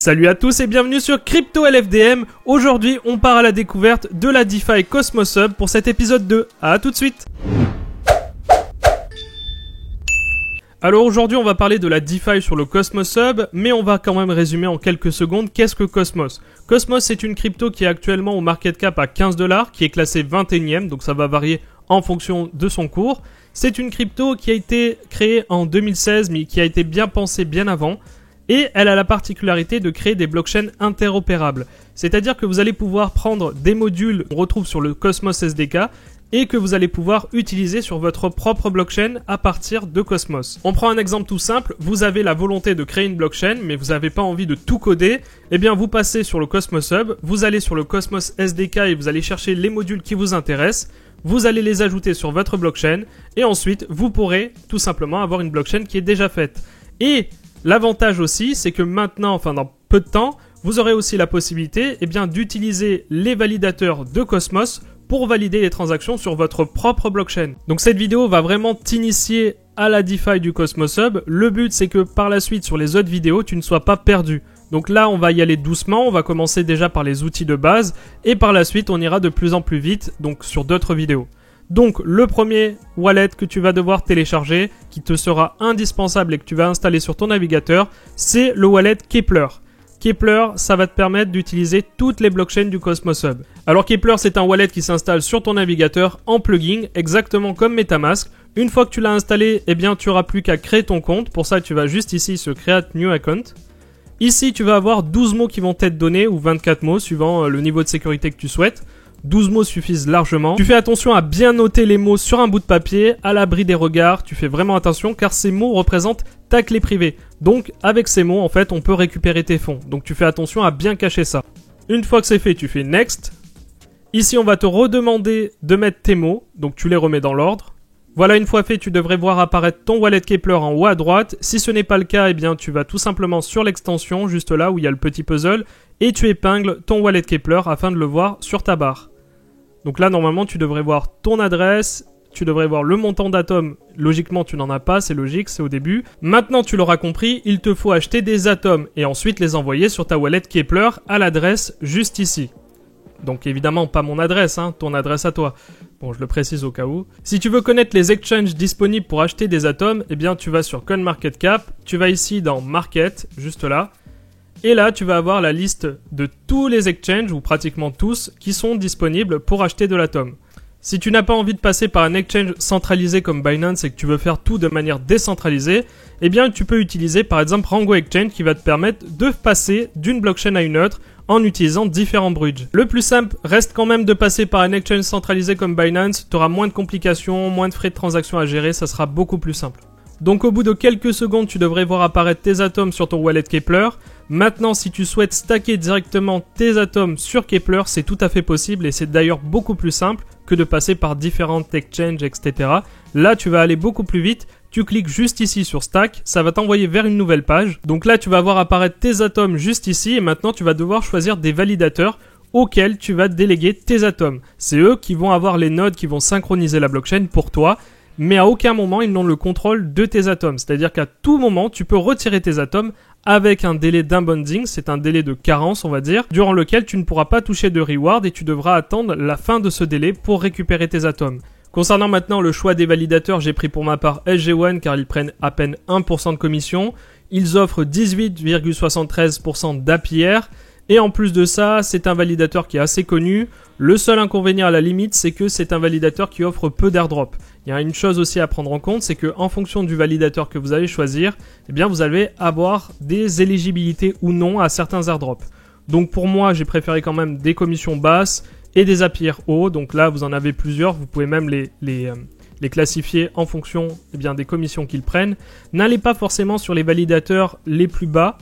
Salut à tous et bienvenue sur Crypto LFDM. Aujourd'hui, on part à la découverte de la DeFi Cosmos Hub pour cet épisode 2. À tout de suite. Alors aujourd'hui, on va parler de la DeFi sur le Cosmos Hub, mais on va quand même résumer en quelques secondes qu'est-ce que Cosmos. Cosmos, c'est une crypto qui est actuellement au market cap à 15 $, qui est classée 21e, donc ça va varier en fonction de son cours. C'est une crypto qui a été créée en 2016, mais qui a été bien pensée bien avant. Et elle a la particularité de créer des blockchains interopérables. C'est-à-dire que vous allez pouvoir prendre des modules qu'on retrouve sur le Cosmos SDK et que vous allez pouvoir utiliser sur votre propre blockchain à partir de Cosmos. On prend un exemple tout simple, vous avez la volonté de créer une blockchain mais vous n'avez pas envie de tout coder, eh bien vous passez sur le Cosmos Hub, vous allez sur le Cosmos SDK et vous allez chercher les modules qui vous intéressent, vous allez les ajouter sur votre blockchain et ensuite vous pourrez tout simplement avoir une blockchain qui est déjà faite. Et l'avantage aussi, c'est que maintenant, dans peu de temps, vous aurez aussi la possibilité d'utiliser les validateurs de Cosmos pour valider les transactions sur votre propre blockchain. Donc cette vidéo va vraiment t'initier à la DeFi du Cosmos Hub. Le but, c'est que par la suite, sur les autres vidéos, tu ne sois pas perdu. Donc là, on va y aller doucement, on va commencer déjà par les outils de base et par la suite, on ira de plus en plus vite donc sur d'autres vidéos. Donc le premier wallet que tu vas devoir télécharger, qui te sera indispensable et que tu vas installer sur ton navigateur, c'est le wallet Keplr. Keplr, ça va te permettre d'utiliser toutes les blockchains du Cosmos Hub. Alors Keplr, c'est un wallet qui s'installe sur ton navigateur en plugin, exactement comme MetaMask. Une fois que tu l'as installé, tu n'auras plus qu'à créer ton compte. Pour ça, tu vas juste ici sur Create New Account. Ici, tu vas avoir 12 mots qui vont t'être donnés, ou 24 mots, suivant le niveau de sécurité que tu souhaites. 12 mots suffisent largement. Tu fais attention à bien noter les mots sur un bout de papier, à l'abri des regards. Tu fais vraiment attention car ces mots représentent ta clé privée. Donc, avec ces mots, on peut récupérer tes fonds. Donc, tu fais attention à bien cacher ça. Une fois que c'est fait, tu fais Next. Ici, on va te redemander de mettre tes mots. Donc, tu les remets dans l'ordre. Voilà, une fois fait, tu devrais voir apparaître ton wallet Keplr en haut à droite. Si ce n'est pas le cas, tu vas tout simplement sur l'extension, juste là où il y a le petit puzzle, et tu épingles ton wallet Keplr afin de le voir sur ta barre. Donc là, normalement, tu devrais voir ton adresse, tu devrais voir le montant d'atomes. Logiquement, tu n'en as pas, c'est logique, c'est au début. Maintenant, tu l'auras compris, il te faut acheter des atomes et ensuite les envoyer sur ta wallet Keplr à l'adresse juste ici. Donc évidemment, pas mon adresse, ton adresse à toi. Bon, je le précise au cas où. Si tu veux connaître les exchanges disponibles pour acheter des atomes, tu vas sur CoinMarketCap, tu vas ici dans Market, juste là. Et là, tu vas avoir la liste de tous les exchanges, ou pratiquement tous, qui sont disponibles pour acheter de l'atome. Si tu n'as pas envie de passer par un exchange centralisé comme Binance et que tu veux faire tout de manière décentralisée, tu peux utiliser par exemple Rango Exchange qui va te permettre de passer d'une blockchain à une autre en utilisant différents bridges. Le plus simple reste quand même de passer par un exchange centralisé comme Binance. Tu auras moins de complications, moins de frais de transaction à gérer, ça sera beaucoup plus simple. Donc au bout de quelques secondes, tu devrais voir apparaître tes atomes sur ton wallet Keplr. Maintenant, si tu souhaites stacker directement tes atomes sur Keplr, c'est tout à fait possible et c'est d'ailleurs beaucoup plus simple que de passer par différentes exchanges, etc. Là, tu vas aller beaucoup plus vite. Tu cliques juste ici sur Stack, ça va t'envoyer vers une nouvelle page. Donc là, tu vas voir apparaître tes atomes juste ici et maintenant, tu vas devoir choisir des validateurs auxquels tu vas déléguer tes atomes. C'est eux qui vont avoir les nodes qui vont synchroniser la blockchain pour toi. Mais à aucun moment, ils n'ont le contrôle de tes atomes. C'est-à-dire qu'à tout moment, tu peux retirer tes atomes avec un délai d'inbounding, c'est un délai de carence, on va dire, durant lequel tu ne pourras pas toucher de reward et tu devras attendre la fin de ce délai pour récupérer tes atomes. Concernant maintenant le choix des validateurs, j'ai pris pour ma part SG1 car ils prennent à peine 1% de commission. Ils offrent 18,73% d'APR. Et en plus de ça, c'est un validateur qui est assez connu. Le seul inconvénient à la limite, c'est que c'est un validateur qui offre peu d'airdrop. Il y a une chose aussi à prendre en compte, c'est qu'en fonction du validateur que vous allez choisir, vous allez avoir des éligibilités ou non à certains airdrops. Donc pour moi, j'ai préféré quand même des commissions basses et des APR hauts. Donc là, vous en avez plusieurs, vous pouvez même les classifier en fonction des commissions qu'ils prennent. N'allez pas forcément sur les validateurs les plus bas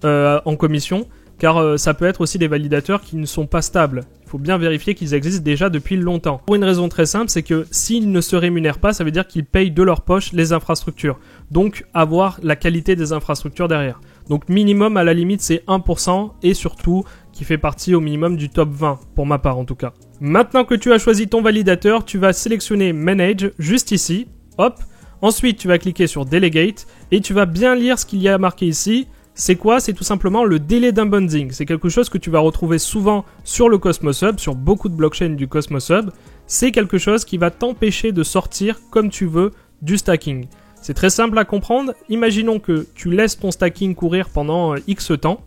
en commission. Car ça peut être aussi des validateurs qui ne sont pas stables. Il faut bien vérifier qu'ils existent déjà depuis longtemps. Pour une raison très simple, c'est que s'ils ne se rémunèrent pas, ça veut dire qu'ils payent de leur poche les infrastructures. Donc avoir la qualité des infrastructures derrière. Donc minimum à la limite c'est 1% et surtout qui fait partie au minimum du top 20, pour ma part en tout cas. Maintenant que tu as choisi ton validateur, tu vas sélectionner Manage juste ici. Hop. Ensuite tu vas cliquer sur Delegate et tu vas bien lire ce qu'il y a marqué ici. C'est quoi? C'est tout simplement le délai d'unbundling. C'est quelque chose que tu vas retrouver souvent sur le Cosmos Hub, sur beaucoup de blockchains du Cosmos Hub. C'est quelque chose qui va t'empêcher de sortir comme tu veux du stacking. C'est très simple à comprendre. Imaginons que tu laisses ton stacking courir pendant X temps.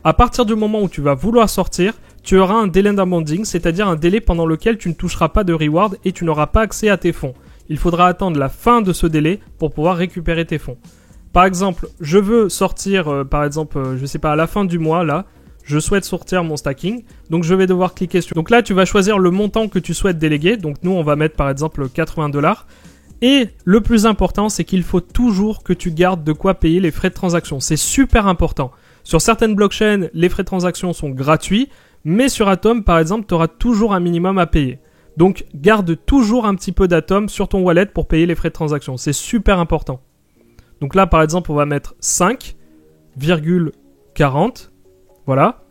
À partir du moment où tu vas vouloir sortir, tu auras un délai d'unbundling, c'est-à-dire un délai pendant lequel tu ne toucheras pas de reward et tu n'auras pas accès à tes fonds. Il faudra attendre la fin de ce délai pour pouvoir récupérer tes fonds. Par exemple, je veux sortir, je sais pas, à la fin du mois, là, je souhaite sortir mon stacking, donc je vais devoir cliquer sur... Donc là, tu vas choisir le montant que tu souhaites déléguer, donc nous, on va mettre par exemple 80$. Et le plus important, c'est qu'il faut toujours que tu gardes de quoi payer les frais de transaction. C'est super important. Sur certaines blockchains, les frais de transaction sont gratuits, mais sur Atom, par exemple, tu auras toujours un minimum à payer. Donc, garde toujours un petit peu d'Atom sur ton wallet pour payer les frais de transaction. C'est super important. Donc là, par exemple, on va mettre 5,40. Voilà.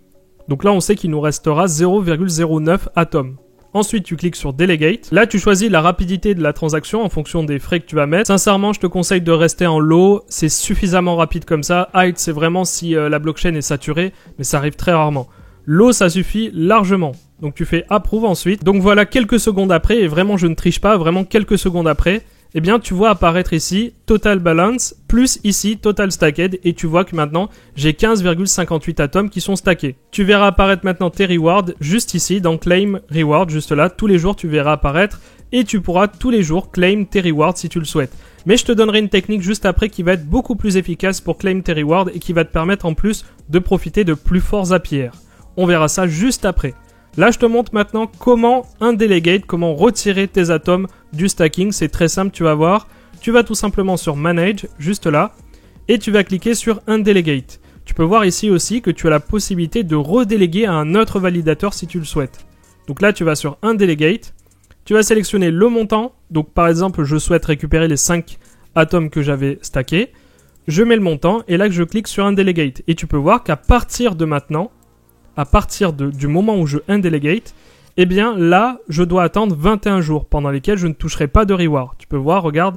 Donc là, on sait qu'il nous restera 0,09 Atom. Ensuite, tu cliques sur Delegate. Là, tu choisis la rapidité de la transaction en fonction des frais que tu vas mettre. Sincèrement, je te conseille de rester en low. C'est suffisamment rapide comme ça. High, c'est vraiment si la blockchain est saturée, mais ça arrive très rarement. Low, ça suffit largement. Donc, tu fais Approve ensuite. Donc, voilà, quelques secondes après, et vraiment, je ne triche pas, vraiment quelques secondes après, eh bien, tu vois apparaître ici Total Balance, plus ici Total Stacked, et tu vois que maintenant, j'ai 15,58 atomes qui sont stackés. Tu verras apparaître maintenant tes rewards, juste ici, dans Claim Reward, juste là. Tous les jours, tu verras apparaître, et tu pourras tous les jours claim tes rewards si tu le souhaites. Mais je te donnerai une technique juste après qui va être beaucoup plus efficace pour claim tes rewards, et qui va te permettre en plus de profiter de plus forts APR. On verra ça juste après. Là, je te montre maintenant comment undelegate, comment retirer tes atomes du stacking. C'est très simple, tu vas voir. Tu vas tout simplement sur Manage, juste là, et tu vas cliquer sur Undelegate. Tu peux voir ici aussi que tu as la possibilité de redéléguer à un autre validateur si tu le souhaites. Donc là, tu vas sur Undelegate. Tu vas sélectionner le montant. Donc par exemple, je souhaite récupérer les 5 atomes que j'avais stackés. Je mets le montant et là, je clique sur Undelegate. Et tu peux voir qu'à partir de maintenant, à partir du moment où je undelegate, eh bien là, je dois attendre 21 jours pendant lesquels je ne toucherai pas de reward. Tu peux voir, regarde,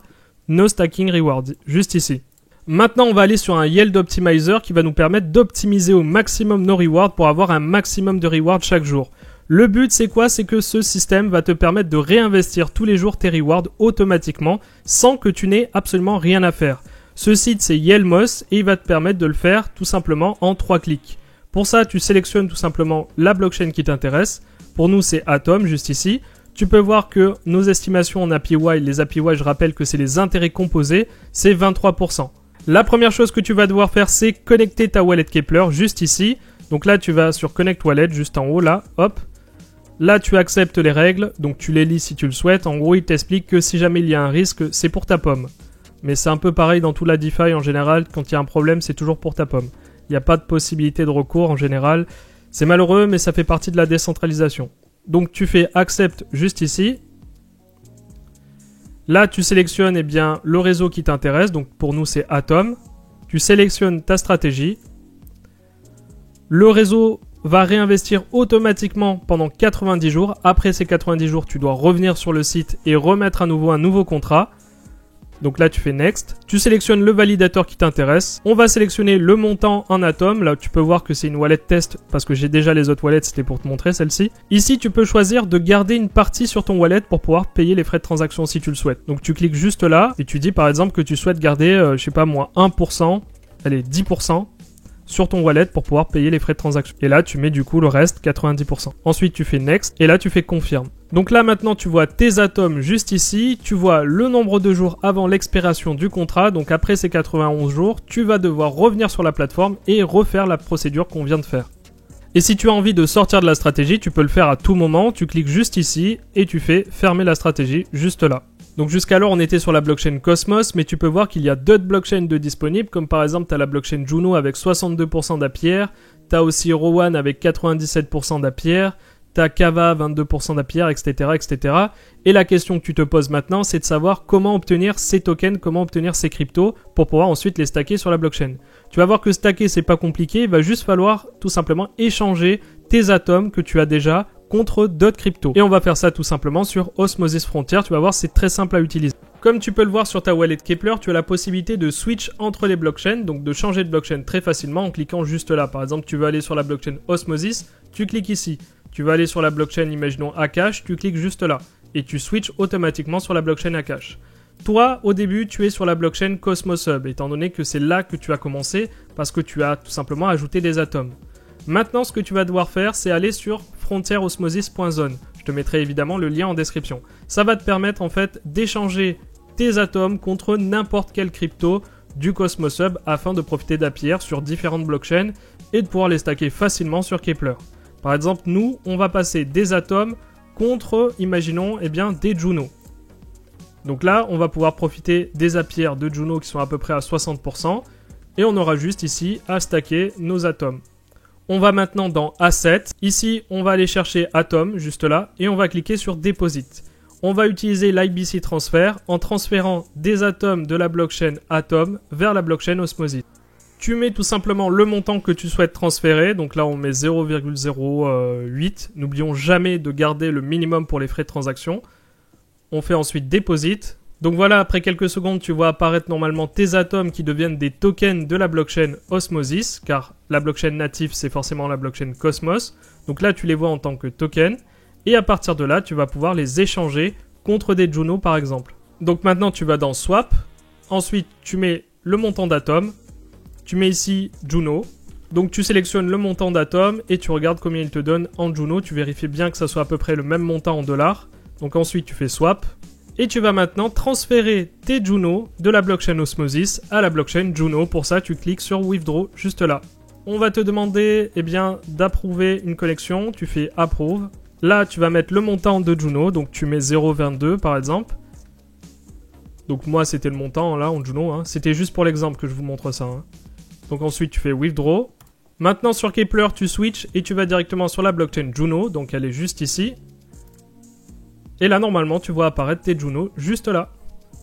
no stacking reward, juste ici. Maintenant, on va aller sur un Yield Optimizer qui va nous permettre d'optimiser au maximum nos rewards pour avoir un maximum de rewards chaque jour. Le but, c'est quoi? C'est que ce système va te permettre de réinvestir tous les jours tes rewards automatiquement sans que tu n'aies absolument rien à faire. Ce site, c'est Yelmos et il va te permettre de le faire tout simplement en 3 clics. Pour ça, tu sélectionnes tout simplement la blockchain qui t'intéresse. Pour nous, c'est Atom, juste ici. Tu peux voir que nos estimations en APY, les APY, je rappelle que c'est les intérêts composés, c'est 23%. La première chose que tu vas devoir faire, c'est connecter ta wallet Keplr, juste ici. Donc là, tu vas sur Connect Wallet, juste en haut, là, hop. Là, tu acceptes les règles, donc tu les lis si tu le souhaites. En gros, il t'explique que si jamais il y a un risque, c'est pour ta pomme. Mais c'est un peu pareil dans tout la DeFi en général, quand il y a un problème, c'est toujours pour ta pomme. Il n'y a pas de possibilité de recours en général. C'est malheureux, mais ça fait partie de la décentralisation. Donc tu fais Accept juste ici. Là, tu sélectionnes bien, le réseau qui t'intéresse. Donc pour nous, c'est Atom. Tu sélectionnes ta stratégie. Le réseau va réinvestir automatiquement pendant 90 jours. Après ces 90 jours, tu dois revenir sur le site et remettre à nouveau un nouveau contrat. Donc là, tu fais Next. Tu sélectionnes le validateur qui t'intéresse. On va sélectionner le montant en Atom. Là, tu peux voir que c'est une wallet test parce que j'ai déjà les autres wallets. C'était pour te montrer celle-ci. Ici, tu peux choisir de garder une partie sur ton wallet pour pouvoir payer les frais de transaction si tu le souhaites. Donc, tu cliques juste là et tu dis par exemple que tu souhaites garder, je sais pas moi, 1%, allez, 10% sur ton wallet pour pouvoir payer les frais de transaction. Et là, tu mets du coup le reste, 90%. Ensuite, tu fais Next et là, tu fais Confirme. Donc là, maintenant, tu vois tes atomes juste ici. Tu vois le nombre de jours avant l'expiration du contrat. Donc après ces 91 jours, tu vas devoir revenir sur la plateforme et refaire la procédure qu'on vient de faire. Et si tu as envie de sortir de la stratégie, tu peux le faire à tout moment. Tu cliques juste ici et tu fais fermer la stratégie juste là. Donc jusqu'alors, on était sur la blockchain Cosmos, mais tu peux voir qu'il y a d'autres blockchains de disponibles, comme par exemple, tu as la blockchain Juno avec 62% d'APR, tu as aussi Rowan avec 97% d'APR, tu as Kava 22% d'APR, etc., etc. Et la question que tu te poses maintenant, c'est de savoir comment obtenir ces tokens, comment obtenir ces cryptos pour pouvoir ensuite les stacker sur la blockchain. Tu vas voir que stacker, c'est pas compliqué, il va juste falloir tout simplement échanger tes atomes que tu as déjà contre d'autres cryptos. Et on va faire ça tout simplement sur Osmosis Frontier. Tu vas voir, c'est très simple à utiliser. Comme tu peux le voir sur ta wallet Keplr, tu as la possibilité de switch entre les blockchains, donc de changer de blockchain très facilement en cliquant juste là. Par exemple, tu veux aller sur la blockchain Osmosis, tu cliques ici. Tu vas aller sur la blockchain, imaginons Akash, tu cliques juste là. Et tu switches automatiquement sur la blockchain Akash. Toi, au début, tu es sur la blockchain Cosmos Hub, étant donné que c'est là que tu as commencé, parce que tu as tout simplement ajouté des atomes. Maintenant, ce que tu vas devoir faire, c'est aller sur frontierosmosis.zone. Je te mettrai évidemment le lien en description. Ça va te permettre en fait d'échanger tes atomes contre n'importe quelle crypto du Cosmos Hub afin de profiter d'APR sur différentes blockchains et de pouvoir les stacker facilement sur Keplr. Par exemple, nous, on va passer des atomes contre, imaginons, des Juno. Donc là, on va pouvoir profiter des APR de Juno qui sont à peu près à 60% et on aura juste ici à stacker nos atomes. On va maintenant dans Assets. Ici, on va aller chercher Atom, juste là, et on va cliquer sur Deposit. On va utiliser l'IBC Transfer en transférant des atomes de la blockchain Atom vers la blockchain Osmosis. Tu mets tout simplement le montant que tu souhaites transférer, donc là on met 0,08. N'oublions jamais de garder le minimum pour les frais de transaction. On fait ensuite Deposit. Donc voilà, après quelques secondes, tu vois apparaître normalement tes atomes qui deviennent des tokens de la blockchain Osmosis, car la blockchain native c'est forcément la blockchain Cosmos. Donc là tu les vois en tant que tokens. Et à partir de là, tu vas pouvoir les échanger contre des Juno par exemple. Donc maintenant, tu vas dans Swap. Ensuite, tu mets le montant d'atomes. Tu mets ici Juno. Donc tu sélectionnes le montant d'atomes et tu regardes combien il te donne en Juno. Tu vérifies bien que ça soit à peu près le même montant en dollars. Donc ensuite, tu fais Swap. Et tu vas maintenant transférer tes Juno de la blockchain Osmosis à la blockchain Juno. Pour ça, tu cliques sur Withdraw juste là. On va te demander d'approuver une connexion. Tu fais Approve. Là, tu vas mettre le montant de Juno, donc tu mets 0,22 par exemple. Donc moi, c'était le montant là en Juno, hein. C'était juste pour l'exemple que je vous montre ça. Hein. Donc ensuite, tu fais Withdraw. Maintenant, sur Keplr, tu switches et tu vas directement sur la blockchain Juno, donc elle est juste ici. Et là, normalement, tu vois apparaître tes Juno juste là.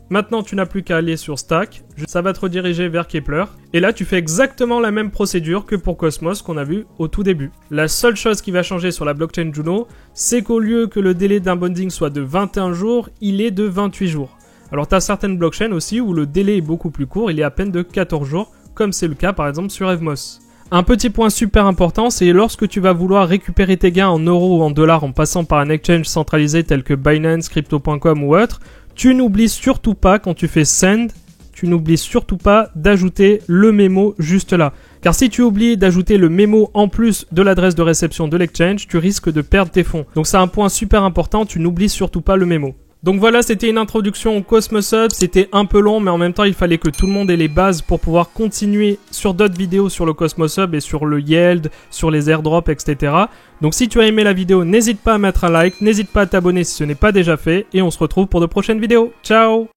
Maintenant, tu n'as plus qu'à aller sur Stack, ça va te rediriger vers Keplr. Et là, tu fais exactement la même procédure que pour Cosmos qu'on a vu au tout début. La seule chose qui va changer sur la blockchain Juno, c'est qu'au lieu que le délai d'inbounding soit de 21 jours, il est de 28 jours. Alors, tu as certaines blockchains aussi où le délai est beaucoup plus court, il est à peine de 14 jours, comme c'est le cas par exemple sur Evmos. Un petit point super important, c'est lorsque tu vas vouloir récupérer tes gains en euros ou en dollars en passant par un exchange centralisé tel que Binance, Crypto.com ou autre, tu n'oublies surtout pas, quand tu fais Send, tu n'oublies surtout pas d'ajouter le mémo juste là. Car si tu oublies d'ajouter le mémo en plus de l'adresse de réception de l'exchange, tu risques de perdre tes fonds. Donc c'est un point super important, tu n'oublies surtout pas le mémo. Donc voilà, c'était une introduction au Cosmos Hub. C'était un peu long, mais en même temps, il fallait que tout le monde ait les bases pour pouvoir continuer sur d'autres vidéos sur le Cosmos Hub et sur le yield, sur les airdrops, etc. Donc si tu as aimé la vidéo, n'hésite pas à mettre un like, n'hésite pas à t'abonner si ce n'est pas déjà fait, et on se retrouve pour de prochaines vidéos. Ciao!